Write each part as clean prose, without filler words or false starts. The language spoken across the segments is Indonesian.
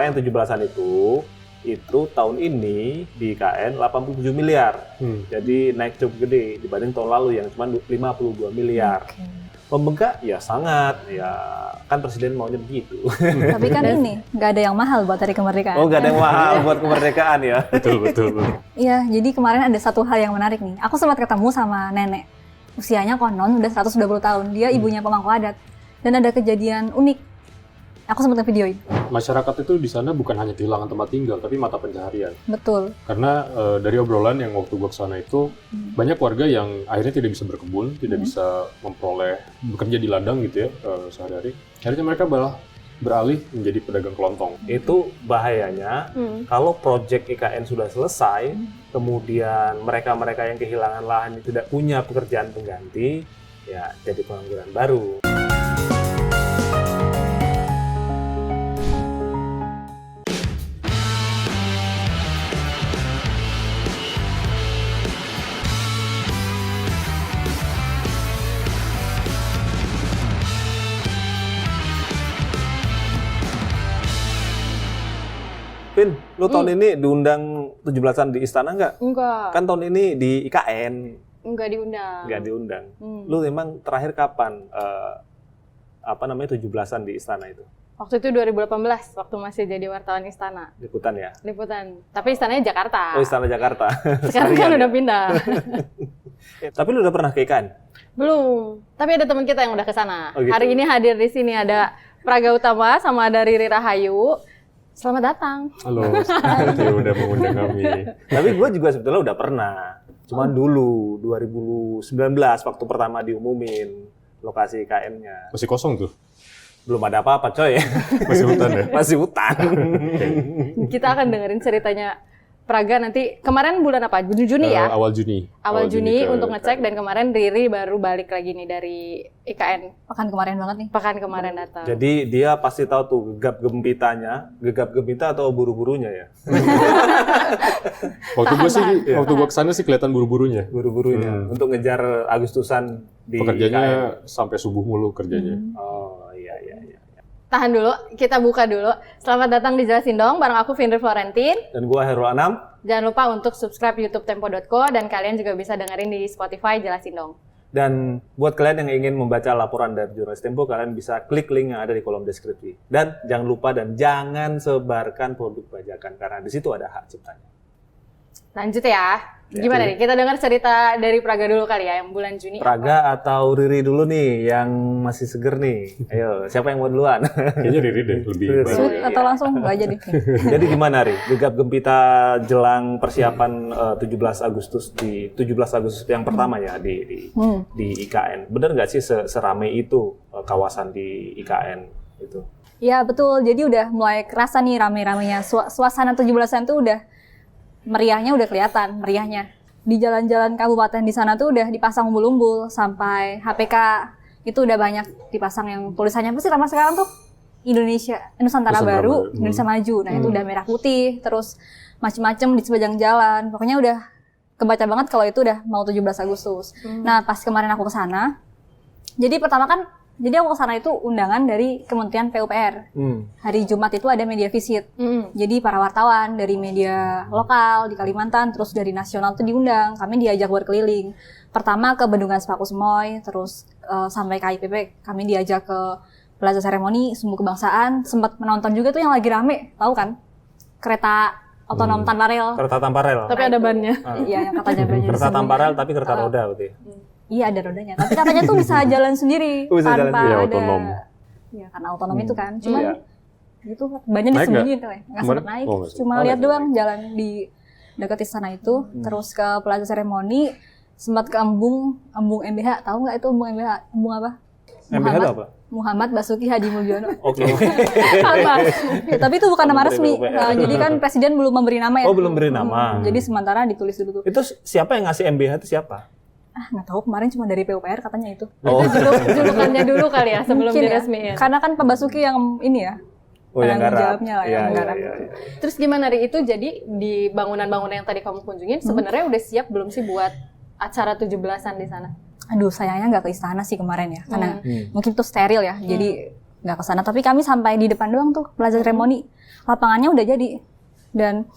IKN 17-an itu tahun ini di IKN 87 miliar. Jadi naik cukup gede dibanding tahun lalu yang cuma 52 miliar. Membengkak ya sangat, ya kan presiden maunya begitu. Tapi kan ini nggak ada yang mahal buat hari kemerdekaan. Oh, nggak ada yang mahal buat kemerdekaan ya. Betul. Iya, jadi kemarin ada satu hal yang menarik nih. Aku sempat ketemu sama nenek. Usianya konon udah 120 tahun. Dia ibunya pemangku adat. Dan ada kejadian unik. Aku sempat ngevideoin. Masyarakat itu di sana bukan hanya kehilangan tempat tinggal, tapi mata pencaharian. Betul. Karena dari obrolan yang waktu gua kesana itu, banyak warga yang akhirnya tidak bisa berkebun, tidak bisa memperoleh bekerja di ladang gitu ya sehari-hari. Akhirnya mereka malah beralih menjadi pedagang kelontong. Itu bahayanya kalau proyek IKN sudah selesai, kemudian mereka-mereka yang kehilangan lahan itu tidak punya pekerjaan pengganti, ya jadi pengangguran baru. Vin, lu tahun ini diundang 17-an di istana nggak? Enggak. Kan tahun ini di IKN. Enggak diundang. Nggak diundang. Lu emang terakhir kapan 17-an di istana itu? Waktu itu 2018, waktu masih jadi wartawan istana. Liputan ya? Liputan. Tapi istananya Jakarta. Oh, istana Jakarta. Sekarang kan udah pindah. Tapi lu udah pernah ke IKN? Belum. Tapi ada teman kita yang udah ke sana. Oh, gitu. Hari ini hadir di sini ada Praga Utama sama ada Riri Rahayu. Selamat datang. Halo, ya udah mengundang kami. Tapi gue juga sebetulnya udah pernah. Cuman dulu 2019 waktu pertama diumumin lokasi IKN-nya. Masih kosong tuh? Belum ada apa-apa coy. Masih hutan ya? Masih hutan. Kita akan dengerin ceritanya Praga nanti. Kemarin bulan apa? Juni ya? Awal Juni. Awal Juni ke untuk ngecek, dan kemarin Riri baru balik lagi nih dari IKN. Pekan kemarin banget nih. Pekan kemarin datang. Jadi dia pasti tahu tuh gegap gempita atau buru-burunya ya. Waktu gua kesana sih kelihatan buru-burunya. Buru-burunya untuk ngejar Agustusan di Pekerjanya IKN. sampai subuh mulu kerjanya. Oh iya. Tahan dulu, kita buka dulu. Selamat datang di Jelasin Dong, bareng aku Vindri Florentin. Dan gua Herul Anam. Jangan lupa untuk subscribe YouTube Tempo.co, dan kalian juga bisa dengerin di Spotify Jelasin Dong. Dan buat kalian yang ingin membaca laporan dari jurnalis Tempo, kalian bisa klik link yang ada di kolom deskripsi. Dan jangan lupa dan jangan sebarkan produk bajakan, karena di situ ada hak ciptanya. Lanjut ya. Gimana nih? Kita dengar cerita dari Praga dulu kali ya, yang bulan Juni. Praga atau Riri dulu nih, yang masih seger nih. Ayo, siapa yang mau duluan? Kayaknya Riri deh lebih Riri. baru. Shoot ya. atau langsung nggak aja deh. Jadi gimana Ri? Gegap gempita jelang persiapan 17 Agustus yang pertama ya di IKN. Bener nggak sih seramai itu kawasan di IKN itu? Iya betul, jadi udah mulai kerasa nih rame-ramenya. Suasana 17-an tuh udah meriahnya udah kelihatan, meriahnya. Di jalan-jalan kabupaten di sana tuh udah dipasang umbul-umbul, sampai HPK itu udah banyak dipasang yang tulisannya apa sih sama sekarang tuh? Nusantara Baru, Indonesia Maju. Nah itu udah merah putih, terus macem-macem di sepanjang jalan. Pokoknya udah kebaca banget kalau itu udah mau 17 Agustus. Nah pas kemarin aku kesana, jadi pertama kan, jadi aku kesana itu undangan dari Kementerian PUPR. Hari Jumat itu ada media visit. Jadi para wartawan dari media lokal di Kalimantan, terus dari nasional tuh diundang. Kami diajak berkeliling. Pertama ke Bendungan Sepaku Semoy, terus sampai KIPP. Kami diajak ke Plaza Seremoni, Sumbu Kebangsaan. Sempat menonton juga tuh yang lagi rame, tahu kan? Kereta otonom tanpa rel. Kereta tanpa rel. Tapi ada bannya. Iya, yang katanya bannya. Kereta tanpa rel tapi kereta roda berarti. Iya ada rodanya, tapi katanya tuh bisa jalan sendiri Bisa jalan tanpa sendiri, ada. otonom. Iya karena otonom itu kan, cuman Iya. gitu banyak Naik disembunyiin tuh, nggak Kemarin? sempat naik, Oh, nggak cuma sempat. lihat Oh, doang jalan di dekat istana itu, terus ke Plaza Seremoni, sempat ke Embung MBH, tahu nggak itu Embung MBH? Embung apa? MBH itu apa? Muhammad Basuki Hadi Mulyono. Oke. Ya, tapi itu bukan nama resmi, PUPR. jadi kan presiden belum memberi nama ya. Oh, belum beri nama. Jadi sementara ditulis dulu tuh. Itu siapa yang ngasih MBH itu siapa? Nggak tahu, kemarin cuma dari PUPR katanya itu. Oh. Itu julukannya dulu kali ya, sebelum Mungkin ya. diresmiin. Karena kan Pak Basuki yang ini ya. Oh, yang penanggung garap. jawabnya lah, Iya, yang iya, garap. iya. Terus gimana Ri, itu jadi di bangunan-bangunan yang tadi kamu kunjungin sebenarnya udah siap belum sih buat acara 17-an di sana? Aduh, sayangnya nggak ke istana sih kemarin ya, karena mungkin tuh steril ya. Jadi nggak ke sana. Tapi kami sampai di depan doang tuh Plaza Seremoni. Lapangannya udah jadi. Dan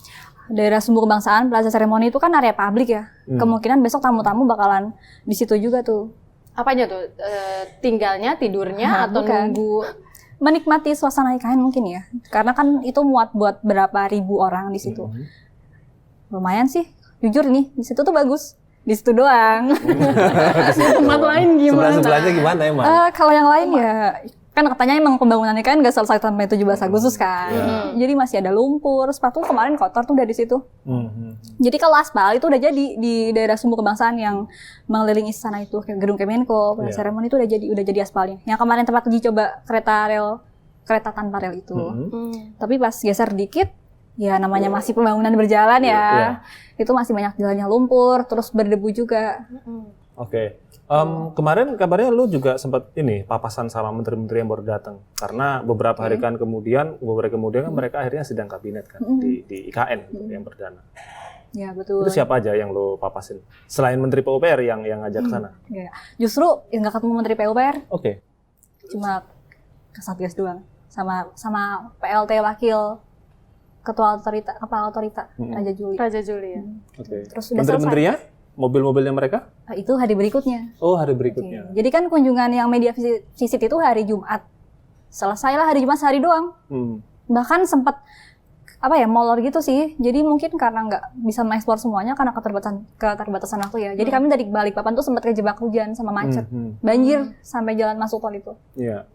daerah Sumbu Kebangsaan, Plaza Seremoni itu kan area publik ya. Kemungkinan besok tamu-tamu bakalan di situ juga tuh. Apanya tuh? Tinggalnya, tidurnya, atau bukan. nunggu? Menikmati suasana IKN mungkin ya. Karena kan itu muat buat berapa ribu orang di situ. Lumayan sih. Jujur nih, di situ tuh bagus. Di situ doang. Tempat lain gimana? Sebelah-sebelahnya gimana emang? Kalau yang lain ya, kan katanya emang pembangunannya kan nggak selesai sampai 17 Agustus kan. Jadi masih ada lumpur, sepatu kemarin kotor tuh dari situ. Jadi kalau aspal itu udah jadi di daerah Sumbu Kebangsaan yang mengelilingi istana itu, kayak gedung Kemenko, Plaza Seremoni itu udah jadi aspalnya. Yang kemarin tempat uji coba kereta tanpa rel itu. Tapi pas geser dikit, ya namanya masih pembangunan berjalan ya. Itu masih banyak jalannya lumpur, terus berdebu juga. Oke. Kemarin kabarnya lu juga sempat papasan sama menteri-menteri yang baru datang. Karena beberapa hari kemudian kan mereka akhirnya sidang kabinet kan di IKN yang perdana. Ya betul. Itu siapa aja yang lu papasin? Selain Menteri PUPR yang ngajak ke sana? Ya. Justru yang nggak ketemu Menteri PUPR. Oke. Cuma ke Satgas doang. Sama PLT Wakil Ketua Kepala Otorita Raja Juli ya. Oke. Terus udah Menteri-menterinya? Mobil-mobilnya mereka? Itu hari berikutnya. Oh, hari berikutnya. Jadi kan kunjungan yang media visit itu hari Jumat. Selesailah hari Jumat sehari doang. Bahkan sempat molor gitu sih. Jadi mungkin karena nggak bisa mengeksplor semuanya karena keterbatasan waktu ya. Jadi kami dari Balikpapan tuh sempat kejebak hujan sama macet. Banjir sampai jalan masuk tol itu. Iya.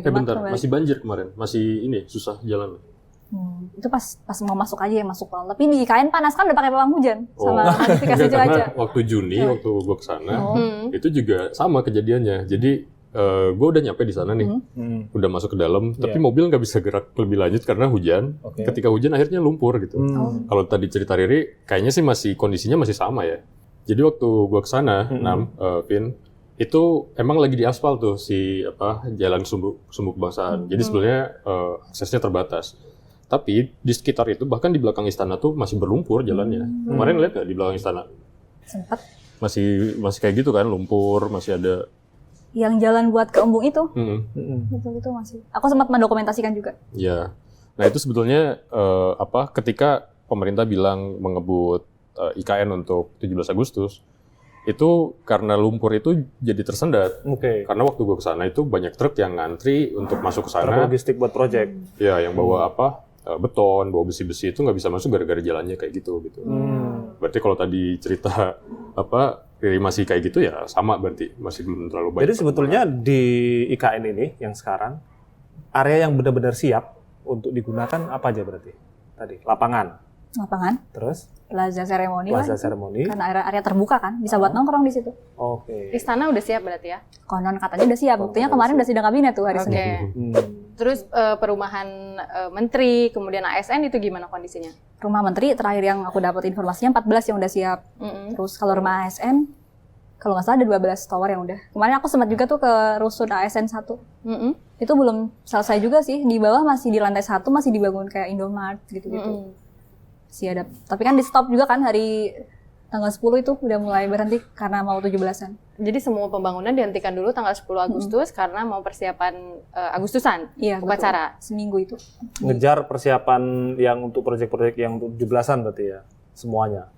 Bentar, masih banjir kemarin? Masih susah jalan? Itu pas mau masuk aja ya masuk tol. Tapi di IKN panas kan udah pakai pawang hujan sama modifikasi cuaca. Karena waktu Juni waktu gue kesana itu juga sama kejadiannya. Jadi gue udah nyampe di sana nih, udah masuk ke dalam, tapi mobil nggak bisa gerak lebih lanjut karena hujan. Ketika hujan akhirnya lumpur gitu. Kalau tadi cerita Riri, kayaknya sih kondisinya masih sama ya. Jadi waktu gue kesana, Vin, itu emang lagi di aspal tuh jalan Sumbu Kebangsaan. Jadi sebenarnya aksesnya terbatas. Tapi di sekitar itu, bahkan di belakang istana tuh masih berlumpur jalannya. Kemarin lihat nggak di belakang istana? Sempat. Masih kayak gitu kan, lumpur, masih ada. Yang jalan buat ke Embung itu? Itu masih. Aku sempat mendokumentasikan juga. Ya. Nah itu sebetulnya ketika pemerintah bilang mengebut IKN untuk 17 Agustus, itu karena lumpur itu jadi tersendat. Karena waktu gue kesana itu banyak truk yang ngantri untuk masuk ke sana. Logistik buat project. Ya, yang bawa beton, bawa besi-besi itu nggak bisa masuk gara-gara jalannya kayak gitu. Berarti kalau tadi cerita Riri masih kayak gitu ya sama berarti masih belum terlalu baik. Jadi sebetulnya di IKN ini yang sekarang area yang benar-benar siap untuk digunakan apa aja berarti? Tadi lapangan. Terus Plaza Seremoni. Karena area terbuka kan, bisa buat nongkrong di situ. Istana udah siap berarti ya? Konon katanya udah siap. Buktinya kemarin udah sidang kabinet tuh hari Senin. Terus perumahan menteri, kemudian ASN itu gimana kondisinya? Rumah menteri terakhir yang aku dapat informasinya 14 yang udah siap. Terus kalau rumah ASN, kalau nggak salah ada 12 tower yang udah. Kemarin aku sempat juga tuh ke rusun ASN 1. Itu belum selesai juga sih. Di bawah masih di lantai 1 masih dibangun kayak Indomart gitu-gitu. Masih ada. Tapi kan di stop juga kan hari tanggal 10 itu udah mulai berhenti karena mau 17-an. Jadi semua pembangunan dihentikan dulu tanggal 10 Agustus karena mau persiapan Agustusan upacara. Seminggu itu. Ngejar persiapan yang untuk proyek-proyek yang untuk 17-an berarti ya semuanya.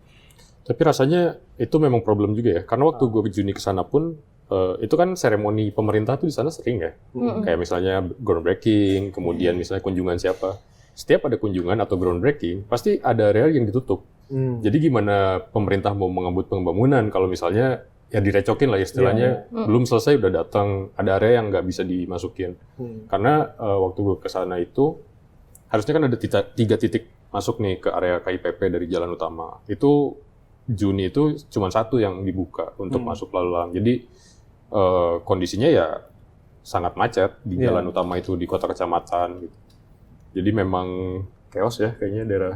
Tapi rasanya itu memang problem juga ya. Karena waktu gue ke Juni kesana pun itu kan seremoni pemerintah tuh di sana sering ya. Kayak misalnya groundbreaking, kemudian misalnya kunjungan siapa. Setiap ada kunjungan atau groundbreaking, pasti ada area yang ditutup. Jadi gimana pemerintah mau mengebut pembangunan kalau misalnya ya direcokin lah istilahnya, belum selesai udah datang, ada area yang nggak bisa dimasukin. Karena waktu gue ke sana itu, harusnya kan ada 3 titik masuk nih ke area KIPP dari jalan utama. Itu Juni itu cuma 1 yang dibuka untuk masuk lalu lalang. Jadi kondisinya ya sangat macet di jalan utama itu, di kota kecamatan gitu. Jadi memang chaos ya kayaknya daerah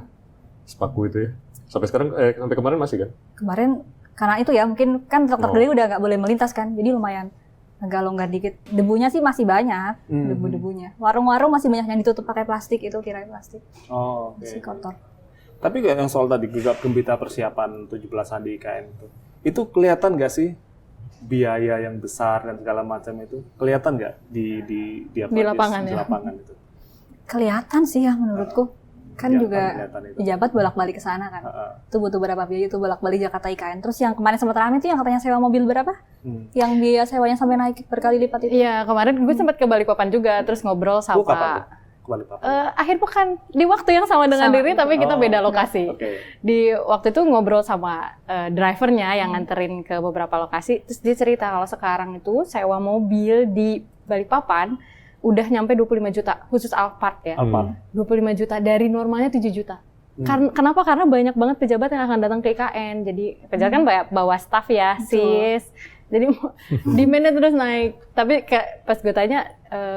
Sepaku itu ya. Sampai sekarang, sampai kemarin masih kan? Kemarin, karena itu ya mungkin kan truk gede udah nggak boleh melintas kan, jadi lumayan agak longgar dikit. Debunya sih masih banyak, debu-debunya. Warung-warung masih banyak yang ditutup pakai plastik, itu kirain plastik. Masih kotor. Tapi yang soal tadi gegap gembita persiapan 17-an di IKN itu kelihatan nggak sih biaya yang besar dan segala macam itu kelihatan nggak Di lapangan di ya? lapangan itu? Kelihatan sih ya menurutku. Kan Yang juga kelihatan itu. pejabat bolak-balik ke sana kan. Heeh. Itu butuh berapa biaya itu bolak-balik Jakarta IKN. Terus yang kemarin sempat rame itu yang katanya sewa mobil berapa? Yang biaya sewanya sampai naik berkali lipat itu. Iya, kemarin gue sempat ke Balikpapan juga, terus ngobrol Lu kapan tuh? sama Ke Balikpapan? akhir pekan di waktu yang sama dengan Sama. Riri, tapi kita Oh, beda lokasi. Oke. Di waktu itu ngobrol sama drivernya yang nganterin ke beberapa lokasi, terus dia cerita kalau sekarang itu sewa mobil di Balikpapan udah nyampe 25 juta, khusus Alphard ya. Alphard. 25 juta dari normalnya 7 juta. Kenapa? Karena banyak banget pejabat yang akan datang ke IKN. Jadi pejabat kan bawa staff ya, sis. Jadi demand-nya terus naik. Tapi kayak pas gue tanya,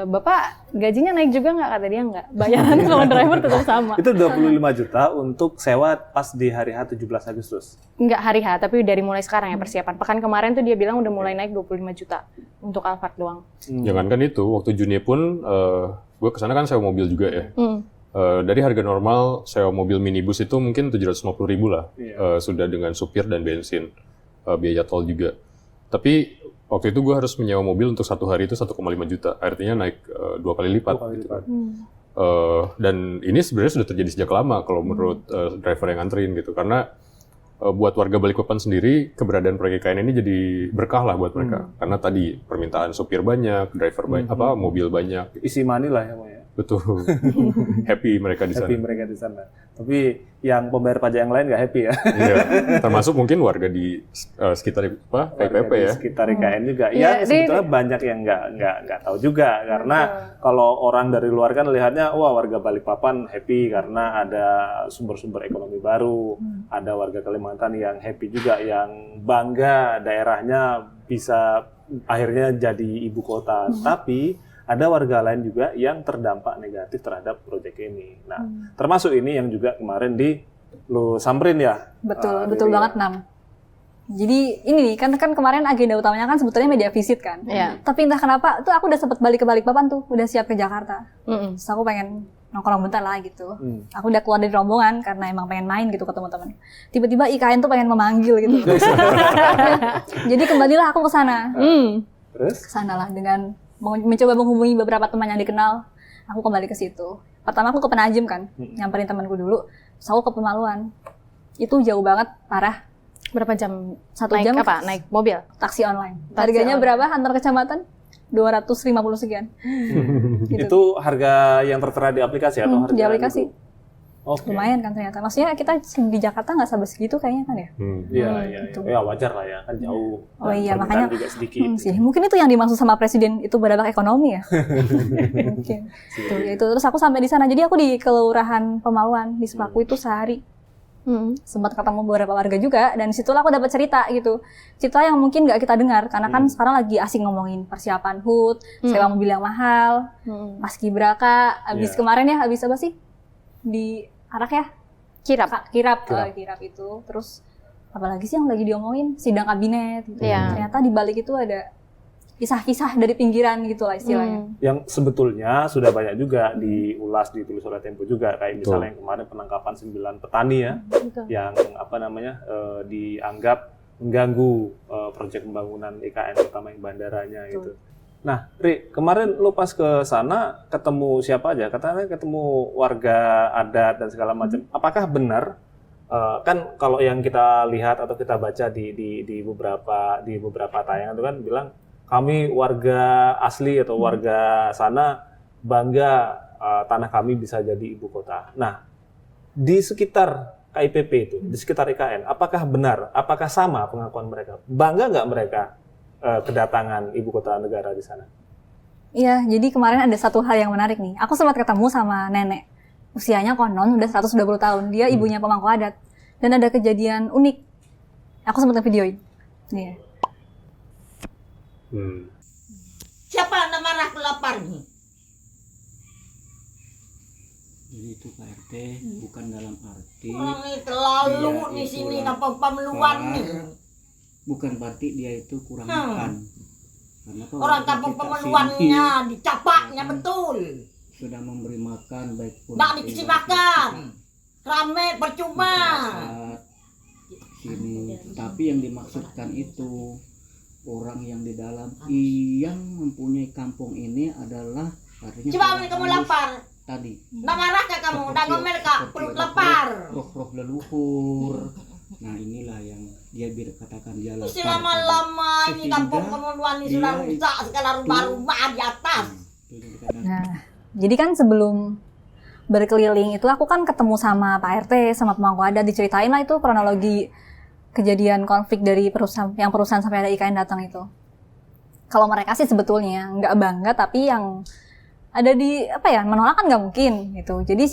Bapak gajinya naik juga nggak? Kata dia nggak. Bayaran sama driver tetap sama. Itu 25 juta untuk sewa pas di hari H 17 Agustus. Nggak hari H, tapi dari mulai sekarang ya persiapan. Pekan kemarin tuh dia bilang udah mulai naik 25 juta untuk Alphard doang. Jangankan itu, waktu Juni pun gue kesana kan sewa mobil juga ya. Dari harga normal sewa mobil minibus itu mungkin 750.000 lah, sudah dengan supir dan bensin, biaya tol juga. Tapi waktu itu gue harus menyewa mobil untuk satu hari itu 1,5 juta, artinya naik 2 kali lipat. Gitu. Dan ini sebenarnya sudah terjadi sejak lama kalau menurut driver yang nganterin gitu, karena buat warga Balikpapan sendiri keberadaan proyek IKN ini jadi berkah lah buat mereka, karena tadi permintaan supir banyak, driver banyak, mobil banyak. Isi money lah ya, Mo, ya. Betul, happy mereka di sana. Happy mereka di sana. Tapi yang pembayar pajak yang lain nggak happy ya. Iya, termasuk mungkin warga di sekitar KPP Di ya. sekitar IKN juga. Iya, Ya, sebetulnya banyak yang nggak tahu juga, karena kalau orang dari luar kan lihatnya, wah warga Balikpapan happy karena ada sumber-sumber ekonomi baru, ada warga Kalimantan yang happy juga, yang bangga daerahnya bisa akhirnya jadi ibu kota. Tapi ada warga lain juga yang terdampak negatif terhadap proyek ini. Nah, termasuk ini yang juga kemarin lu samperin ya. Betul, betul banget Nam. Jadi ini nih, kan kemarin agenda utamanya kan sebetulnya media visit kan. Iya. Tapi entah kenapa tuh aku udah sempet balik ke Balikpapan tuh, udah siap ke Jakarta. Terus aku pengen nongkrong bentar lah gitu. Aku udah keluar dari rombongan karena emang pengen main gitu ke teman-teman. Tiba-tiba IKN tuh pengen memanggil gitu. Jadi kembalilah aku ke sana. Terus? Ke sana lah dengan mencoba menghubungi beberapa teman yang dikenal. Aku kembali ke situ. Pertama aku ke Penajem kan, nyamperin temanku dulu. Terus aku ke Pemaluan. Itu jauh banget, parah. Berapa jam? 1 naik jam apa? Naik mobil? taksi online. Taksi Harganya online. berapa antar kecamatan? 250 sekian. Gitu. Itu harga yang tertera di aplikasi atau harga Di aplikasi. itu? Oke. Lumayan kan ternyata. Maksudnya kita di Jakarta nggak sampai segitu kayaknya kan ya? Iya, ya wajar lah ya, kan jauh. Oh iya, Permintaan makanya juga sedikit. sih. Mungkin itu yang dimaksud sama presiden itu berdampak ekonomi ya. Mungkin. Tuh, ya itu. Terus aku sampai di sana. Jadi aku di Kelurahan Pemaluan di Sepaku itu sehari. Sempat ketemu beberapa warga juga, dan situlah aku dapat cerita gitu. Cerita yang mungkin nggak kita dengar karena kan sekarang lagi asik ngomongin persiapan HUT, sewa mobil yang mahal, paskibraka, habis kemarin ya, habis apa sih? Di Arak ya? Kirap itu. Terus apalagi sih yang lagi diomongin? Sidang kabinet gitu. Ternyata di balik itu ada kisah-kisah dari pinggiran gitu lah istilahnya. Yang sebetulnya sudah banyak juga diulas, ditulis oleh Tempo juga, kayak misalnya yang kemarin penangkapan 9 petani ya, yang dianggap mengganggu proyek pembangunan IKN, terutama yang bandaranya gitu. Nah, Ri, kemarin lu pas ke sana ketemu siapa aja? Katanya ketemu warga adat dan segala macam. Apakah benar? Kan kalau yang kita lihat atau kita baca di beberapa tayangan itu kan bilang kami warga asli atau warga sana bangga tanah kami bisa jadi ibu kota. Nah, di sekitar KIPP itu, di sekitar IKN, apakah benar? Apakah sama pengakuan mereka? Bangga nggak mereka kedatangan ibu kota negara di sana? Iya, jadi kemarin ada satu hal yang menarik nih. Aku sempat ketemu sama nenek. Usianya konon udah 120 tahun. Dia ibunya pemangku adat. Dan ada kejadian unik. Aku sempat ngevideoin. Iya. Siapa yang marah lapar nih? Jadi itu Pak RT bukan dalam arti Orang ini terlalu Iya, di sini itulah. apa pemeluan nih. bukan berarti dia itu kurang makan. Karena kalau Orang kita kampung sini pemeluannya dicapaknya betul. sudah memberi makan baik pun Nggak dikasih makan. Rame percuma. saat sini. Tapi yang dimaksudkan itu orang yang di dalam yang mempunyai kampung ini adalah artinya Coba para kamu halus lapar. tadi. Nggak marah kak kamu? Nggak ngomel kak? Perut lapar. Roh-roh leluhur. Nah inilah yang dia katakan dia lapar. Lama-lama ini kampung kemudian ini sudah rusak segala rumah-rumah di atas. Nah, jadi kan sebelum berkeliling itu aku kan ketemu sama Pak RT, sama pemangku adat, diceritain lah itu kronologi kejadian konflik dari perusahaan sampai ada IKN datang itu. Kalau mereka sih sebetulnya nggak bangga, tapi yang ada di menolak kan nggak mungkin gitu. Jadi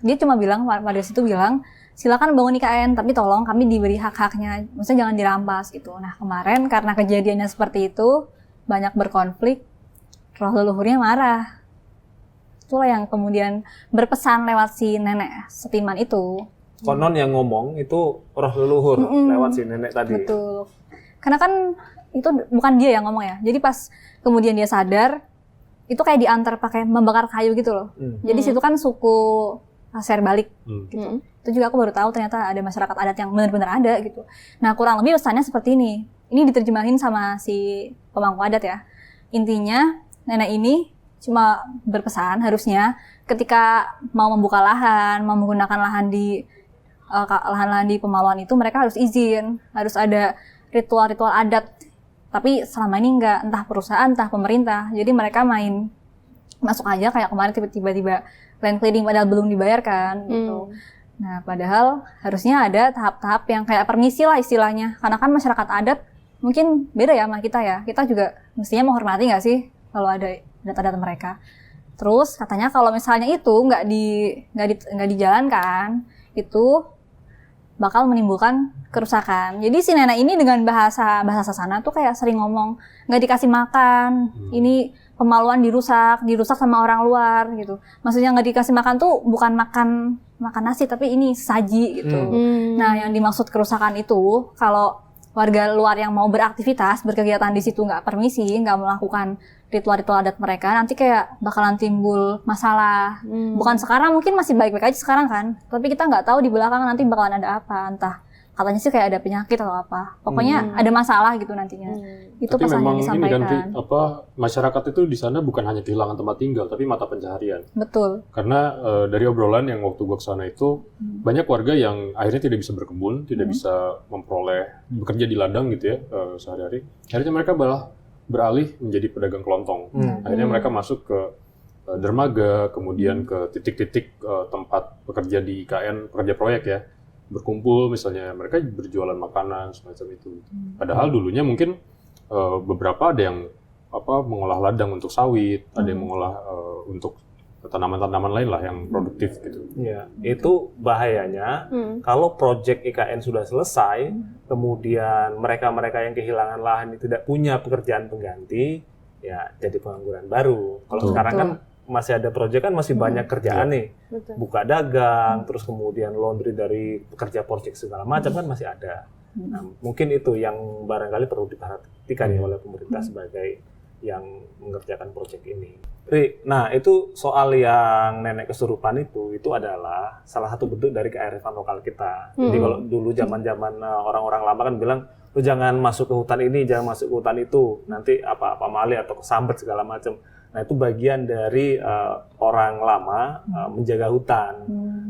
dia cuma bilang, pada situ bilang silakan bangun IKN, tapi tolong kami diberi hak-haknya, maksudnya jangan dirampas gitu. Nah kemarin karena kejadiannya seperti itu banyak berkonflik, roh leluhurnya marah. Itulah yang kemudian berpesan lewat si nenek setiman itu. Konon yang ngomong itu roh leluhur lewat si nenek tadi. Betul. Karena kan itu bukan dia yang ngomong ya. Jadi pas kemudian dia sadar, itu kayak diantar pakai membakar kayu gitu loh. Jadi situ kan suku Pasir Balik gitu. Itu juga aku baru tahu ternyata ada masyarakat adat yang benar-benar ada gitu. Nah kurang lebih pesannya seperti ini. Ini diterjemahin sama si pemangku adat ya. Intinya nenek ini cuma berpesan harusnya ketika mau membuka lahan, mau menggunakan lahan di Pemaluan itu mereka harus izin, harus ada ritual-ritual adat. Tapi selama ini enggak, entah perusahaan, entah pemerintah. Jadi mereka main masuk aja kayak kemarin tiba-tiba land clearing padahal belum dibayarkan gitu. Nah, padahal harusnya ada tahap-tahap yang kayak permisi lah istilahnya. Karena kan masyarakat adat mungkin beda ya sama kita ya. Kita juga mestinya menghormati nggak sih kalau ada adat-adat mereka. Terus katanya kalau misalnya itu nggak dijalankan, itu bakal menimbulkan kerusakan. Jadi si nenek ini dengan bahasa sana tuh kayak sering ngomong nggak dikasih makan, ini Pemaluan dirusak sama orang luar gitu. Maksudnya nggak dikasih makan tuh bukan makan nasi tapi ini saji gitu. Nah yang dimaksud kerusakan itu kalau warga luar yang mau beraktivitas, berkegiatan di situ nggak permisi, nggak melakukan ritual-ritual adat mereka, nanti kayak bakalan timbul masalah. Bukan sekarang, mungkin masih baik-baik aja sekarang kan, tapi kita nggak tahu di belakang nanti bakalan ada apa, entah katanya sih kayak ada penyakit atau apa. Pokoknya ada masalah gitu nantinya. Itu tapi pesan yang memang disampaikan. ini kan masyarakat itu di sana bukan hanya kehilangan tempat tinggal, tapi mata pencaharian. Betul. Karena dari obrolan yang waktu gua kesana itu banyak warga yang akhirnya tidak bisa berkebun, tidak bisa memperoleh bekerja di ladang gitu ya sehari-hari. Akhirnya mereka beralih menjadi pedagang kelontong. Akhirnya mereka masuk ke dermaga, kemudian ke titik-titik tempat pekerja di IKN, pekerja proyek ya, berkumpul misalnya mereka berjualan makanan semacam itu. Padahal dulunya mungkin beberapa ada yang mengolah ladang untuk sawit, ada yang mengolah untuk tanaman-tanaman lain lah yang produktif gitu. Ya, itu bahayanya kalau proyek IKN sudah selesai, kemudian mereka-mereka yang kehilangan lahan itu tidak punya pekerjaan pengganti, ya jadi pengangguran baru. Kalau sekarang kan masih ada proyek kan masih banyak kerjaan nih, buka dagang, terus kemudian laundry dari pekerja proyek segala macam kan masih ada. Nah, mungkin itu yang barangkali perlu diperhatikan ya oleh pemerintah sebagai yang mengerjakan proyek ini. Nah itu soal yang nenek kesurupan itu adalah salah satu bentuk dari kearifan lokal kita. Jadi kalau dulu zaman-zaman orang-orang lama kan bilang, lu jangan masuk ke hutan ini, jangan masuk ke hutan itu, nanti apa-apa mali atau kesambet segala macam. Nah itu bagian dari orang lama menjaga hutan.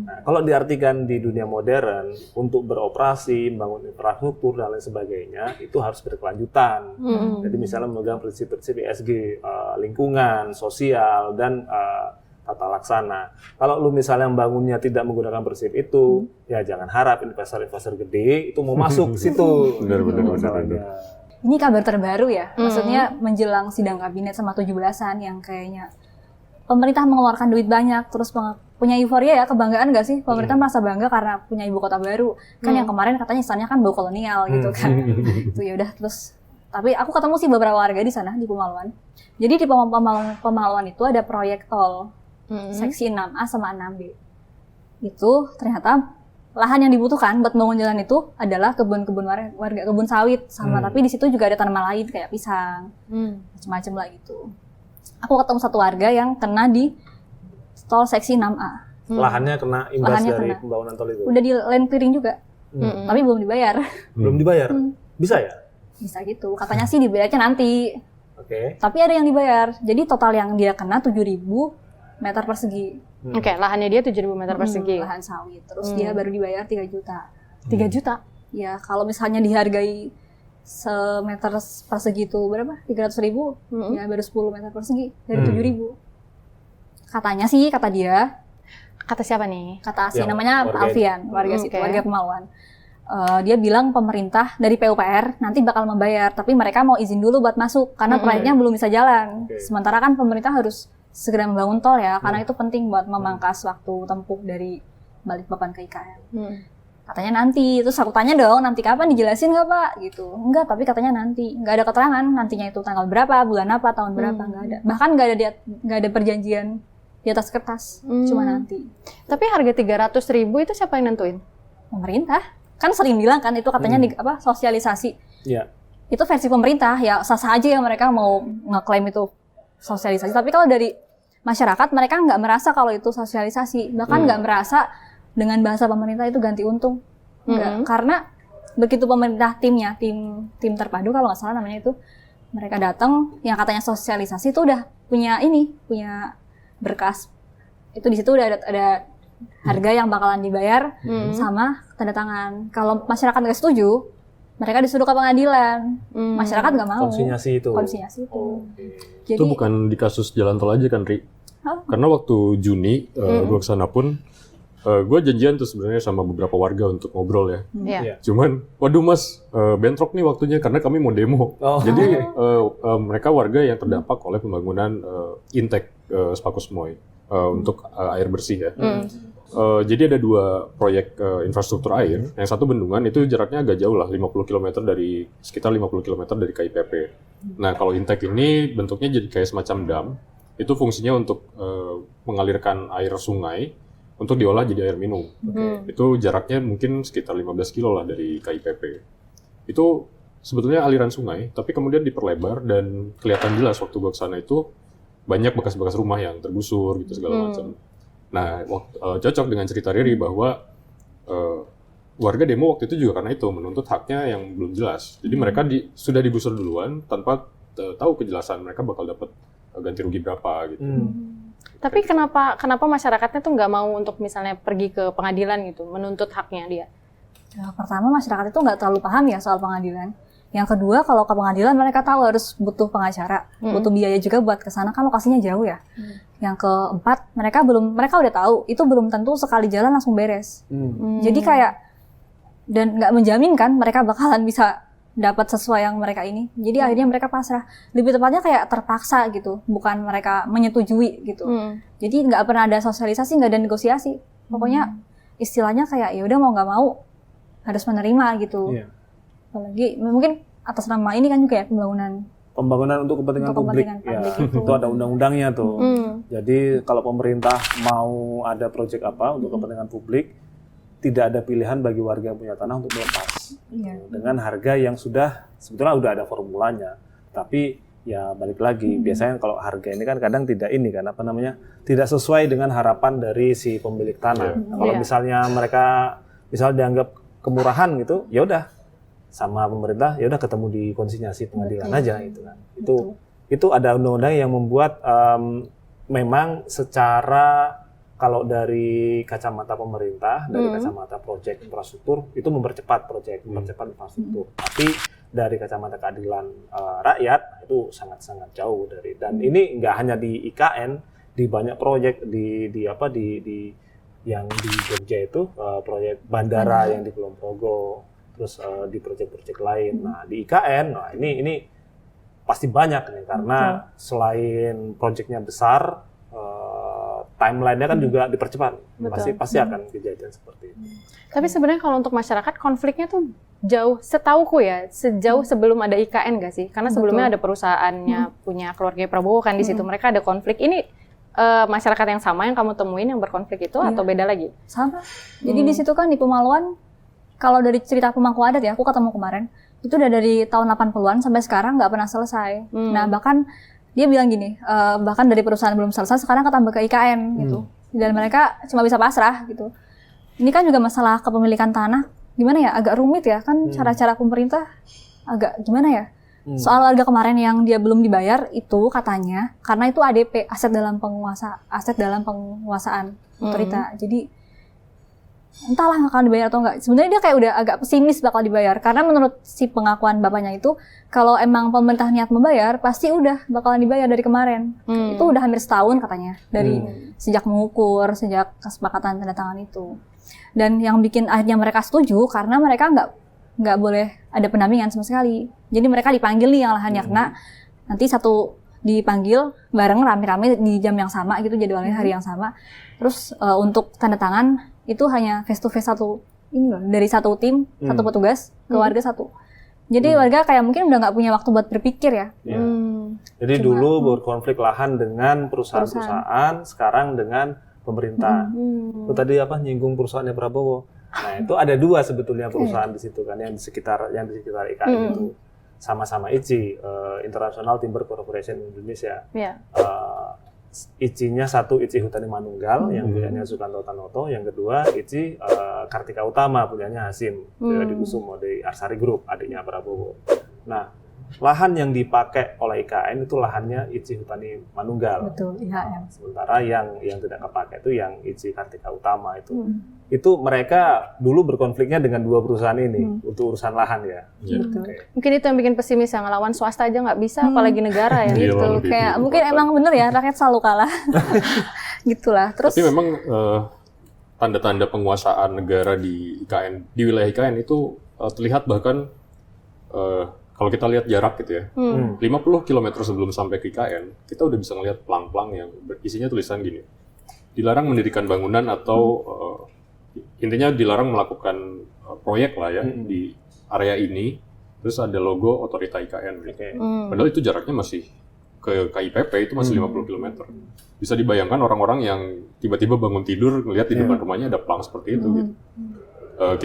Nah, kalau diartikan di dunia modern untuk beroperasi, membangun infrastruktur dan lain sebagainya itu harus berkelanjutan. Jadi misalnya memegang prinsip-prinsip ESG, lingkungan, sosial dan tata laksana. Kalau lu misalnya membangunnya tidak menggunakan prinsip itu, ya jangan harap investor-investor gede itu mau masuk ke situ. Benar. Ini kabar terbaru ya, maksudnya menjelang sidang kabinet sama 17-an yang kayaknya pemerintah mengeluarkan duit banyak, terus punya euforia ya, kebanggaan nggak sih? Pemerintah merasa bangga karena punya ibu kota baru. Kan yang kemarin katanya istananya kan bau kolonial gitu kan. Itu ya udah terus. Tapi aku ketemu sih beberapa warga di sana di Pemaluan. Jadi di Pemaluan itu ada proyek tol seksi 6A sama 6B. Itu ternyata lahan yang dibutuhkan buat bangun jalan itu adalah kebun-kebun warga, kebun sawit sama tapi di situ juga ada tanaman lain kayak pisang, macam-macam lah gitu. Aku ketemu satu warga yang kena di tol seksi 6A. Lahannya kena imbas dari pembangunan tol itu. Udah di land clearing juga, tapi belum dibayar. Belum dibayar? Bisa ya? Bisa gitu. Katanya sih dibayarnya nanti. Oke. Tapi ada yang dibayar. Jadi total yang dia kena 7.000 meter persegi. Oke, lahannya dia 7.000 meter persegi. Lahan sawit. Terus dia baru dibayar 3 juta. 3 juta? Ya, kalau misalnya dihargai semeter persegi itu berapa? 300.000, ya baru 10 meter persegi dari 7.000. Katanya sih, kata dia, Kata siapa nih? kata si Yang namanya warga Alfian, warga situ, Oke. warga Pemaluan. Dia bilang pemerintah dari PUPR nanti bakal membayar, tapi mereka mau izin dulu buat masuk karena proyeknya belum bisa jalan. Oke. Sementara kan pemerintah harus segera membangun tol ya, karena itu penting buat memangkas waktu tempuh dari Balikpapan ke IKN. Katanya nanti, terus aku tanya dong, nanti kapan dijelasin nggak Pak? Gitu. Enggak, tapi katanya nanti. Nggak ada keterangan nantinya itu tanggal berapa, bulan apa, tahun berapa, nggak ada. Bahkan nggak ada perjanjian di atas kertas, cuma nanti. Tapi harga 300.000 itu siapa yang nentuin? Pemerintah kan sering bilang kan itu katanya sosialisasi. Iya. Itu versi pemerintah, ya sah-sah aja ya mereka mau ngeklaim itu sosialisasi. Tapi kalau dari masyarakat mereka nggak merasa kalau itu sosialisasi, bahkan nggak merasa dengan bahasa pemerintah itu ganti untung. Enggak, karena begitu pemerintah tim terpadu kalau nggak salah namanya itu, mereka datang yang katanya sosialisasi itu udah punya berkas. Itu di situ udah ada harga yang bakalan dibayar sama tanda tangan. Kalau masyarakat nggak setuju, mereka disuruh ke pengadilan. Masyarakat nggak mau. Konsinyasi itu. Jadi, Itu bukan di kasus jalan tol aja kan, Ri? Karena waktu Juni gue kesana pun, gue janjian tuh sebenarnya sama beberapa warga untuk ngobrol ya. Iya. Cuman, waduh mas, bentrok nih waktunya karena kami mau demo. Jadi mereka warga yang terdampak oleh pembangunan Intek Spakus Moy untuk air bersih ya. Jadi ada 2 proyek infrastruktur air. Yang satu bendungan itu jaraknya agak jauh lah, 50 km sekitar 50 km dari KIPP. Nah kalau Intek ini bentuknya jadi kayak semacam dam. Itu fungsinya untuk mengalirkan air sungai untuk diolah jadi air minum. Itu jaraknya mungkin sekitar 15 kilo lah dari KIPP. Itu sebetulnya aliran sungai, tapi kemudian diperlebar dan kelihatan jelas waktu gue kesana itu banyak bekas-bekas rumah yang tergusur gitu segala macam. Nah, cocok dengan cerita Riri bahwa warga demo waktu itu juga karena itu menuntut haknya yang belum jelas. Jadi mereka sudah digusur duluan tanpa tahu kejelasan mereka bakal dapat ganti rugi berapa gitu. Tapi kenapa masyarakatnya tuh nggak mau untuk misalnya pergi ke pengadilan gitu, menuntut haknya dia? ya, pertama masyarakat itu nggak terlalu paham ya soal pengadilan. Yang kedua, kalau ke pengadilan mereka tahu harus butuh pengacara, butuh biaya juga buat ke sana kan lokasinya jauh ya. Yang keempat, mereka udah tahu itu belum tentu sekali jalan langsung beres. Jadi kayak dan nggak menjamin kan mereka bakalan bisa dapat sesuai yang mereka ini. Jadi akhirnya mereka pasrah. Lebih tepatnya kayak terpaksa gitu, bukan mereka menyetujui gitu. Jadi nggak pernah ada sosialisasi, nggak ada negosiasi. Pokoknya istilahnya kayak ya udah mau nggak mau harus menerima gitu. Apalagi mungkin atas nama ini kan juga ya pembangunan untuk kepentingan publik. Ya, itu ada undang-undangnya tuh. Jadi kalau pemerintah mau ada proyek apa untuk kepentingan publik, tidak ada pilihan bagi warga yang punya tanah untuk melepas dengan harga yang sebetulnya udah ada formulanya. Tapi ya balik lagi, biasanya kalau harga ini kan kadang tidak tidak sesuai dengan harapan dari si pemilik tanah. Kalau misalnya mereka dianggap kemurahan gitu, ya udah sama pemerintah, ya udah ketemu di konsinyasi pengadilan aja gitu kan. Itu ada undang-undang yang membuat memang secara kalau dari kacamata pemerintah, dari kacamata proyek infrastruktur itu mempercepat infrastruktur. Tapi dari kacamata keadilan rakyat itu sangat-sangat jauh dari. Dan ini nggak hanya di IKN, di banyak proyek yang di Jogja itu proyek bandara yang di Kulon Progo, terus di proyek-proyek lain. Nah di IKN, ini pasti banyak nih karena selain proyeknya besar. Timeline-nya kan juga dipercepat, pasti akan kejadian seperti itu. Tapi sebenarnya kalau untuk masyarakat konfliknya tuh jauh, setauku ya, sejauh sebelum ada IKN nggak sih? Karena sebelumnya ada perusahaannya punya keluarga Prabowo kan di situ, mereka ada konflik. Ini masyarakat yang sama yang kamu temuin yang berkonflik itu atau beda lagi? Sama. Jadi di situ kan di Pemaluan, kalau dari cerita pemangku adat ya, aku ketemu kemarin, itu udah dari tahun 80-an sampai sekarang nggak pernah selesai. Nah bahkan dia bilang gini, bahkan dari perusahaan belum selesai, sekarang ketambah ke IKN gitu. Dan mereka cuma bisa pasrah gitu. Ini kan juga masalah kepemilikan tanah, gimana ya, agak rumit ya, kan cara-cara pemerintah agak gimana ya? Soal warga kemarin yang dia belum dibayar itu katanya karena itu ADP, aset dalam penguasaan otorita. Jadi entahlah akan dibayar atau enggak. Sebenarnya dia kayak udah agak pesimis bakal dibayar karena menurut si pengakuan bapaknya itu kalau emang pemerintah niat membayar pasti udah bakalan dibayar dari kemarin. Itu udah hampir setahun katanya dari sejak mengukur, sejak kesepakatan tanda tangan itu. Dan yang bikin akhirnya mereka setuju karena mereka nggak boleh ada pendampingan sama sekali. Jadi mereka dipanggil nih yang lahannya kena, nanti satu dipanggil bareng rame-rame di jam yang sama gitu, jadwalnya hari yang sama. Terus untuk tanda tangan itu hanya face to face dari satu tim, satu petugas ke warga satu. Jadi warga kayak mungkin udah nggak punya waktu buat berpikir ya. Jadi dulu berkonflik lahan dengan perusahaan, sekarang dengan pemerintah. Itu tadi nyinggung perusahaannya Prabowo. Nah itu ada dua sebetulnya perusahaan di situ kan yang di sekitar IKN itu sama-sama ICI, International Timber Corporation Indonesia. ICI-nya satu ICI Hutani Manunggal yang punyanya Sukanto Tanoto, yang kedua ICI Kartika Utama punyanya Hasim Dikusumo dari Arsari Group, adiknya Prabowo. Nah, lahan yang dipakai oleh IKN itu lahannya ICI Hutani Manunggal. Betul, IHM. Sementara yang tidak kepakai itu yang ICI Kartika Utama itu. Itu mereka dulu berkonfliknya dengan dua perusahaan ini untuk urusan lahan ya. Betul. Mungkin itu yang bikin pesimis, yang ngelawan swasta aja nggak bisa, apalagi negara ya. Gitu. Kayak mungkin emang bener ya rakyat selalu kalah. Gitulah. Terus. Tapi memang tanda-tanda penguasaan negara di IKN, di wilayah IKN itu terlihat bahkan kalau kita lihat jarak gitu ya, 50 km sebelum sampai ke IKN, kita udah bisa ngelihat plang-plang yang isinya tulisan gini, dilarang mendirikan bangunan atau intinya dilarang melakukan proyek lah ya di area ini, terus ada logo otorita IKN. Padahal itu jaraknya masih ke KIPP itu masih 50 km. Bisa dibayangkan orang-orang yang tiba-tiba bangun tidur ngelihat di depan rumahnya ada plang seperti itu. Gitu.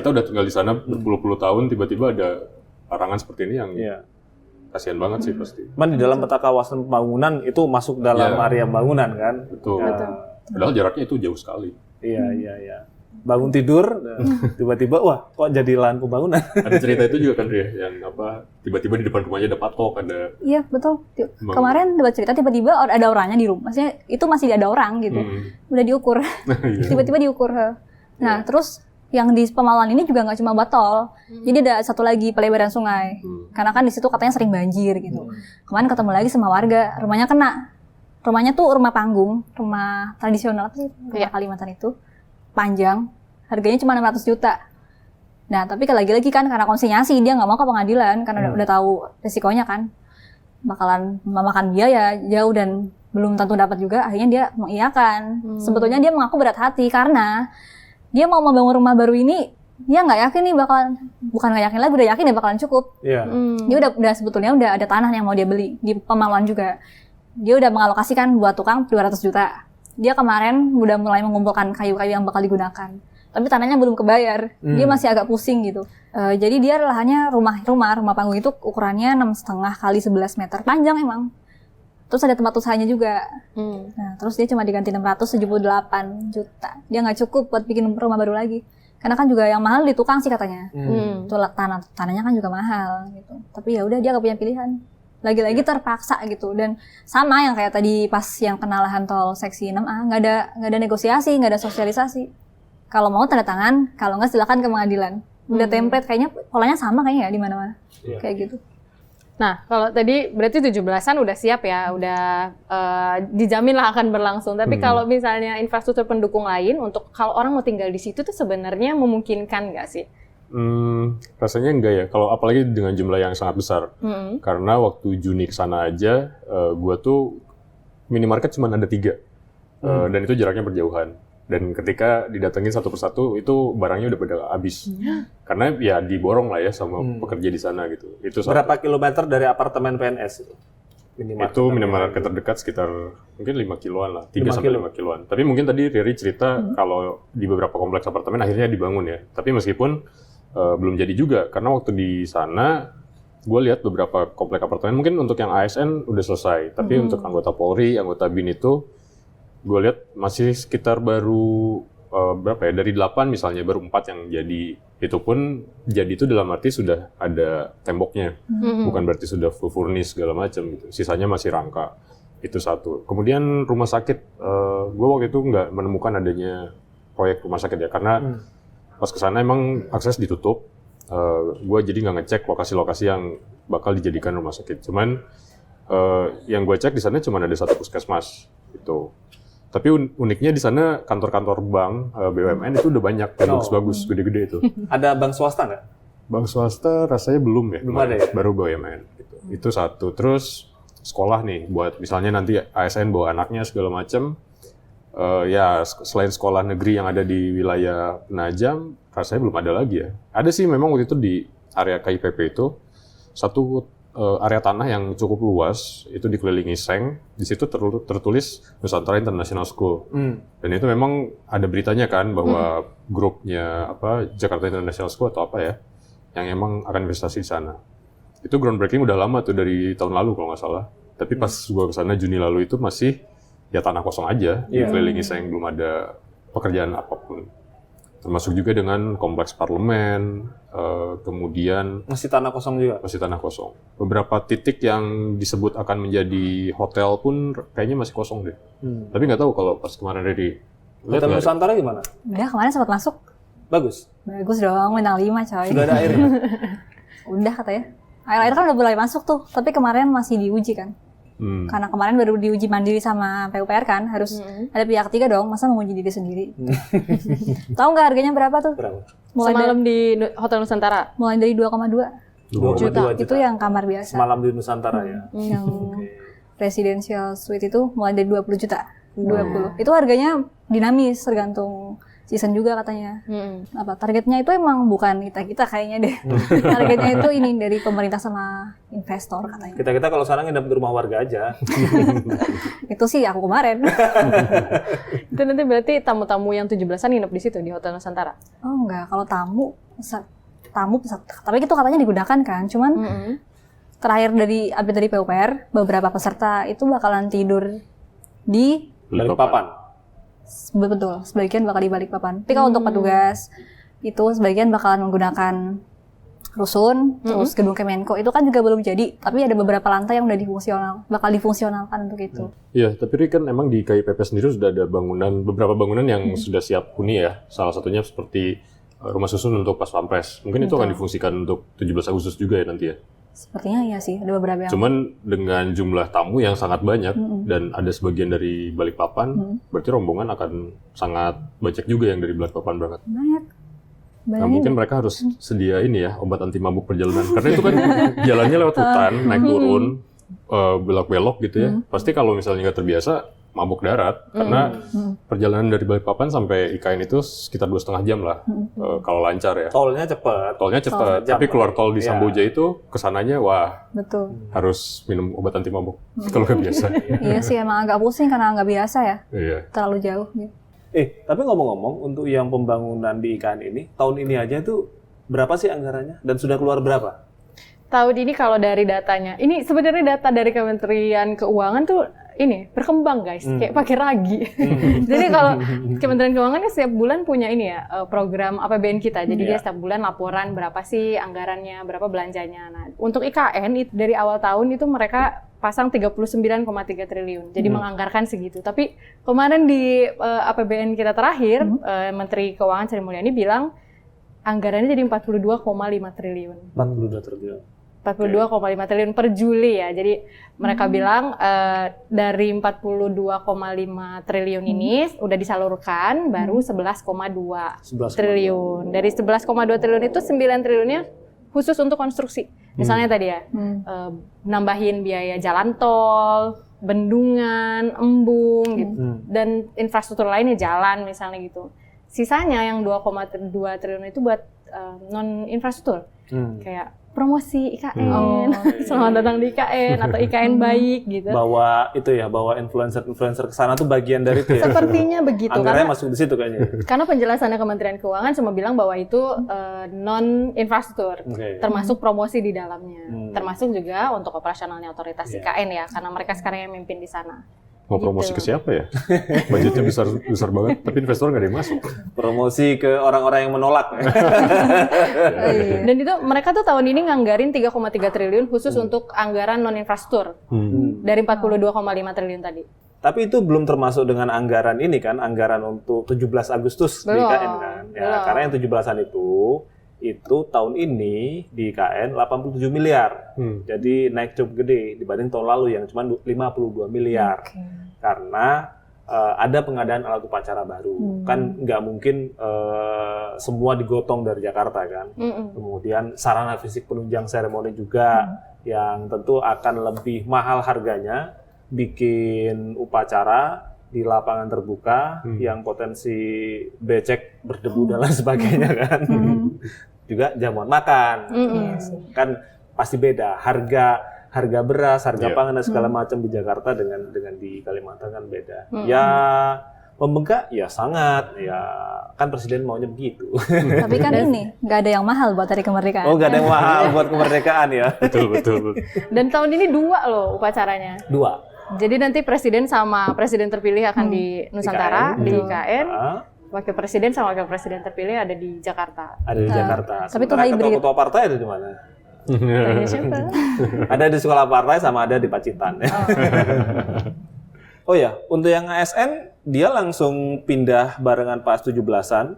Kita udah tinggal di sana berpuluh-puluh tahun, tiba-tiba ada larangan seperti ini yang kasihan banget sih pasti. Cuman di dalam peta kawasan pembangunan itu masuk dalam area bangunan kan? Betul. Padahal jaraknya itu jauh sekali. Iya. Bangun tidur, tiba-tiba wah kok jadi lahan pembangunan. Ada cerita itu juga kan ya, yang tiba-tiba di depan rumahnya ada patok, ada. Iya betul. Kemarin dapat cerita tiba-tiba ada orangnya di rumah. Maksudnya itu masih ada orang gitu. Udah diukur. Tiba-tiba diukur. Nah terus yang di Pemalan ini juga nggak cuma buat tol, jadi ada satu lagi pelebaran sungai. Karena kan di situ katanya sering banjir gitu. Kemarin ketemu lagi sama warga, rumahnya kena. Rumahnya tuh rumah panggung, rumah tradisional sih, rumah Kalimantan itu, panjang, harganya cuma 600 juta. Nah tapi lagi-lagi kan karena konsinyasi dia nggak mau ke pengadilan karena udah tahu resikonya kan, bakalan memakan biaya jauh dan belum tentu dapat juga. Akhirnya dia mengiyakan. Sebetulnya dia mengaku berat hati karena dia mau membangun rumah baru ini, dia nggak yakin nih bukan nggak yakin lagi, udah yakin dia bakalan cukup. Dia udah sebetulnya udah ada tanah yang mau dia beli di Pemaluan juga. Dia udah mengalokasikan buat tukang 200 juta. Dia kemarin udah mulai mengumpulkan kayu-kayu yang bakal digunakan. Tapi tanahnya belum kebayar, dia masih agak pusing gitu. Jadi dia lahannya rumah panggung itu ukurannya 6,5 kali 11 meter, panjang emang. Terus ada tempat usahanya juga. Nah, terus dia cuma diganti 678 juta. Dia nggak cukup buat bikin rumah baru lagi. Karena kan juga yang mahal di tukang sih katanya. Tuh tanahnya kan juga mahal gitu. Tapi ya udah dia nggak punya pilihan. Lagi-lagi terpaksa gitu. Dan sama yang kayak tadi pas yang kena lahan tol seksi 6A, nggak ada negosiasi, nggak ada sosialisasi. Kalau mau tanda tangan, kalau nggak silakan ke pengadilan. Udah template kayaknya polanya sama kayaknya ya di mana-mana. Kayak gitu. Nah, kalau tadi berarti 17-an udah siap ya, udah dijamin lah akan berlangsung. Tapi kalau misalnya infrastruktur pendukung lain untuk kalau orang mau tinggal di situ tuh sebenarnya memungkinkan nggak sih? Rasanya enggak ya, kalau apalagi dengan jumlah yang sangat besar. Karena waktu Juni kesana aja, gua tuh minimarket cuma ada 3. Dan itu jaraknya berjauhan. Dan ketika didatengin satu persatu, itu barangnya udah pada habis. Karena ya diborong lah ya sama pekerja di sana gitu. Itu berapa kilometer dari apartemen PNS itu? Minimarket terdekat sekitar mungkin 5 kiloan lah, 3-5 kiloan. Tapi mungkin tadi Riri cerita kalau di beberapa kompleks apartemen akhirnya dibangun ya. Tapi meskipun belum jadi juga, karena waktu di sana gue lihat beberapa kompleks apartemen, mungkin untuk yang ASN udah selesai. Tapi untuk anggota Polri, anggota BIN itu gue lihat masih sekitar baru berapa ya, dari 8 misalnya baru 4 yang jadi. Itu pun jadi itu dalam arti sudah ada temboknya, bukan berarti sudah full furnish segala macam gitu. Sisanya masih rangka. Itu satu. Kemudian rumah sakit, gue waktu itu nggak menemukan adanya proyek rumah sakit ya, karena pas kesana emang akses ditutup. Gue jadi nggak ngecek lokasi-lokasi yang bakal dijadikan rumah sakit. Cuman yang gue cek di sana cuma ada 1 puskesmas gitu. Tapi uniknya di sana kantor-kantor bank BUMN itu udah banyak, bagus-bagus, gede-gede itu. Ada bank swasta nggak? Bank swasta rasanya belum ya, Belum ada ya? baru BUMN. Gitu. Itu satu. Terus sekolah nih, buat misalnya nanti ASN bawa anaknya segala macam. Ya selain sekolah negeri yang ada di wilayah Penajam, rasanya belum ada lagi ya. Ada sih memang waktu itu di area KIPP itu satu area tanah yang cukup luas, itu dikelilingi seng. Di situ tertulis Nusantara International School. Dan itu memang ada beritanya kan bahwa grupnya Jakarta International School atau apa ya, yang emang akan investasi di sana. Itu groundbreaking udah lama tuh, dari tahun lalu kalau nggak salah. Tapi pas gua kesana Juni lalu itu masih ya tanah kosong aja, dikelilingi seng, belum ada pekerjaan apapun. Termasuk juga dengan kompleks parlemen, kemudian Masih tanah kosong juga? masih tanah kosong. Beberapa titik yang disebut akan menjadi hotel pun kayaknya masih kosong deh. Tapi nggak tahu kalau pas kemarin Riri lihat Hotel nggak? Nusantara gimana? Udah kemarin sempat masuk. Bagus? Bagus dong, bintang 5 coy. Sudah ada airnya? Udah katanya. Air-air kan udah mulai masuk tuh, tapi kemarin masih diuji kan. Karena kemarin baru diuji mandiri sama PUPR kan, harus ada pihak ketiga dong, masa menguji diri sendiri. Tahu nggak harganya berapa tuh? Berapa? Semalam di Hotel Nusantara. Mulai dari 2,2 2,2 juta. Itu yang kamar biasa. Semalam di Nusantara ya? Yang residential suite itu mulai dari 20 juta. 20. Itu harganya dinamis, tergantung season juga katanya. Targetnya itu emang bukan kita kayaknya deh. Targetnya itu ini dari pemerintah sama investor katanya. Kita kalau sekarang nginep di rumah warga aja. Itu sih aku kemarin. Itu nanti berarti tamu-tamu yang 17-an nginep di situ di Hotel Nusantara. Oh enggak, kalau tamu tapi itu katanya digunakan kan. Cuman terakhir dari update dari PUPR, beberapa peserta itu bakalan tidur di Balikpapan. Betul, sebagian bakal di Balikpapan. Tapi kalau untuk petugas itu sebagian bakalan menggunakan rusun, terus gedung Kemenko itu kan juga belum jadi, tapi ada beberapa lantai yang udah bakal difungsionalkan untuk itu. Iya, tapi kan emang di KIPP sendiri sudah ada beberapa bangunan yang sudah siap huni ya. Salah satunya seperti rumah susun untuk Pas Pampres. Mungkin itu akan difungsikan untuk 17 Agustus juga ya nanti ya. Sepertinya iya sih, ada beberapa yang. Cuman dengan jumlah tamu yang sangat banyak dan ada sebagian dari Balikpapan, berarti rombongan akan sangat banyak juga yang dari Balikpapan berangkat. Banyak. Nah, mungkin mereka harus sedia ini ya, obat anti mabuk perjalanan. Karena itu kan jalannya lewat hutan, naik turun, belok-belok gitu ya. Pasti kalau misalnya nggak terbiasa, mabuk darat. Karena perjalanan dari Balikpapan sampai IKN itu sekitar 2,5 jam lah, kalau lancar ya. Tolnya cepat. Tolnya cepat, tapi keluar tol di Samboja itu kesananya wah Betul. harus minum obat anti mabuk kalau nggak biasa. Iya sih, emang agak pusing karena nggak biasa ya, Iya. terlalu jauh. Gitu. Tapi ngomong-ngomong, untuk yang pembangunan di IKN ini, tahun ini aja itu berapa sih anggarannya? Dan sudah keluar berapa? Tahun ini kalau dari datanya, ini sebenarnya data dari Kementerian Keuangan tuh ini berkembang guys, kayak pakai ragi. Jadi kalau Kementerian Keuangan setiap bulan punya ini ya, program APBN kita. Jadi dia setiap bulan laporan berapa sih anggarannya, berapa belanjanya. Nah, untuk IKN dari awal tahun itu mereka pasang 39,3 triliun. Jadi menganggarkan segitu. Tapi kemarin di APBN kita terakhir, Menteri Keuangan Sri Mulyani bilang anggarannya jadi 42,5 triliun. 42 triliun. 42,5 triliun per Juli ya. Jadi mereka bilang dari 42,5 triliun ini udah disalurkan baru 11,2 triliun. Dari 11,2 triliun itu 9 triliunnya khusus untuk konstruksi. Misalnya tadi ya, nambahin biaya jalan tol, bendungan, embung gitu. Dan infrastruktur lainnya jalan misalnya gitu. Sisanya yang 2,2 triliun itu buat non infrastruktur. Kayak promosi IKN, selamat datang di IKN atau IKN baik gitu. Bawa influencer ke sana tuh bagian dari itu ya. Sepertinya begitu. Anggarannya masuk di situ kayaknya. Karena penjelasannya Kementerian Keuangan cuma bilang bahwa itu non infrastruktur, termasuk promosi di dalamnya, termasuk juga untuk operasionalnya otoritas IKN ya, karena mereka sekarang yang mimpin di sana. Mau promosi Gitu. ke siapa ya? Budgetnya besar banget, tapi investor nggak ada yang masuk. Promosi ke orang-orang yang menolak. Dan itu mereka tuh tahun ini nganggarin 3,3 triliun khusus untuk anggaran non-infrastruktur dari 42,5 triliun tadi. Tapi itu belum termasuk dengan anggaran ini kan, anggaran untuk 17 Agustus di Belum, IKN kan. Ya, belum. karena yang 17-an itu tahun ini di IKN 87 miliar. Jadi naik cukup gede dibanding tahun lalu yang cuma 52 miliar. Karena ada pengadaan alat upacara baru. Kan nggak mungkin semua digotong dari Jakarta kan. Kemudian sarana fisik penunjang seremoni juga yang tentu akan lebih mahal harganya, bikin upacara di lapangan terbuka yang potensi becek, berdebu dan lain sebagainya kan. Juga jamuan makan. Kan pasti beda harga beras, harga pangan dan segala macam di Jakarta dengan di Kalimantan kan beda. Ya membengkak ya sangat, ya kan presiden maunya begitu. Tapi kan ini nggak ada yang mahal buat hari kemerdekaan. Oh, nggak ada yang mahal buat kemerdekaan ya. Betul. Dan tahun ini 2 loh upacaranya. 2. Jadi nanti presiden sama presiden terpilih akan di Nusantara, di IKN. Wakil presiden sama wakil presiden terpilih ada di Jakarta. Ada di Jakarta. Tapi itu Sementara hybrid. ketua-ketua partai ada di mana? Tanya siapa? Ada di sekolah partai sama ada di Pacitan. Oh ya, untuk yang ASN dia langsung pindah barengan pas 17-an.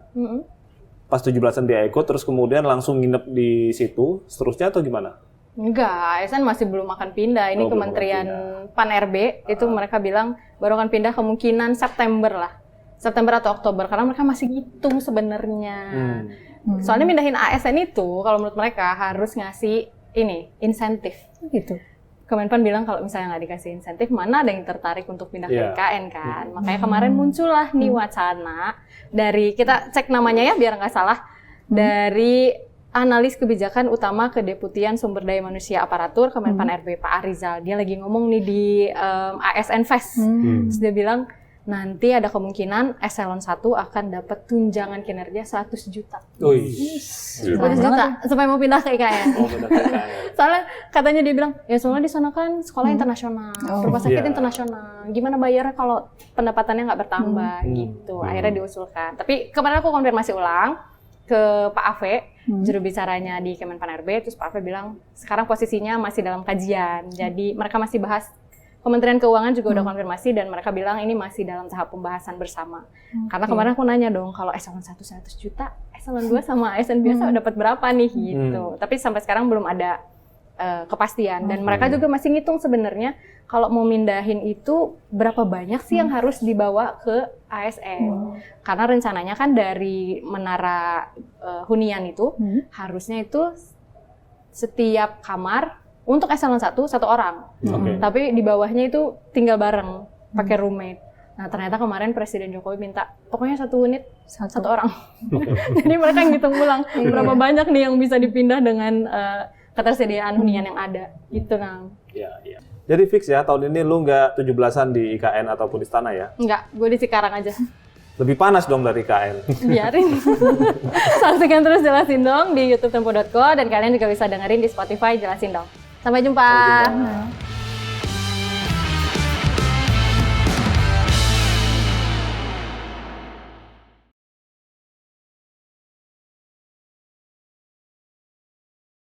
Pas 17-an dia ikut terus kemudian langsung nginep di situ, seterusnya atau gimana? Enggak, ASN masih belum akan pindah. Ini belum Kementerian akan Pan-RB itu mereka bilang baru akan pindah kemungkinan September lah. September atau Oktober karena mereka masih ngitung sebenarnya. Soalnya mindahin ASN itu kalau menurut mereka harus ngasih ini insentif gitu. Kemenpan bilang kalau misalnya nggak dikasih insentif, mana ada yang tertarik untuk pindah ke IKN kan? Makanya kemarin muncullah nih wacana dari, kita cek namanya ya biar nggak salah, dari analis kebijakan utama Kedeputian Sumber Daya Manusia Aparatur Kemenpan RB Pak Arizal. Dia lagi ngomong nih di ASN Fest. Terus dia bilang, nanti ada kemungkinan eselon 1 akan dapat tunjangan kinerja 100 juta. 100 juta supaya mau pindah ke IKN. Soalnya katanya dia bilang, ya soalnya di sana kan sekolah internasional, rumah sakit internasional. Gimana bayarnya kalau pendapatannya nggak bertambah gitu. Akhirnya diusulkan. Tapi kemarin aku konfirmasi ulang ke Pak Ave, juru bicaranya di Kemenpan RB, terus Pak Ave bilang sekarang posisinya masih dalam kajian. Jadi mereka masih bahas. Kementerian Keuangan juga udah konfirmasi dan mereka bilang ini masih dalam tahap pembahasan bersama. Karena kemarin aku nanya dong, kalau eselon 1 100 juta, eselon 2 sama ASN biasa dapat berapa nih gitu. Tapi sampai sekarang belum ada kepastian dan mereka juga masih ngitung sebenarnya kalau mau mindahin itu berapa banyak sih yang harus dibawa ke ASN. Karena rencananya kan dari menara hunian itu harusnya itu setiap kamar untuk eselon 1 orang. Tapi di bawahnya itu tinggal bareng, pakai roommate. Nah, ternyata kemarin Presiden Jokowi minta pokoknya 1 unit, 1 orang. Jadi mereka ngitung ulang berapa banyak nih yang bisa dipindah dengan ketersediaan hunian yang ada. Gitu, Kang. Iya. Jadi fix ya, tahun ini lu nggak 17-an di IKN ataupun di Istana ya? Enggak, gue di Cikarang aja. Lebih panas dong dari IKN. Biarin. Saksikan terus Jelasin Dong di youtube tempo.co dan kalian juga bisa dengerin di Spotify Jelasin Dong. Sampai jumpa.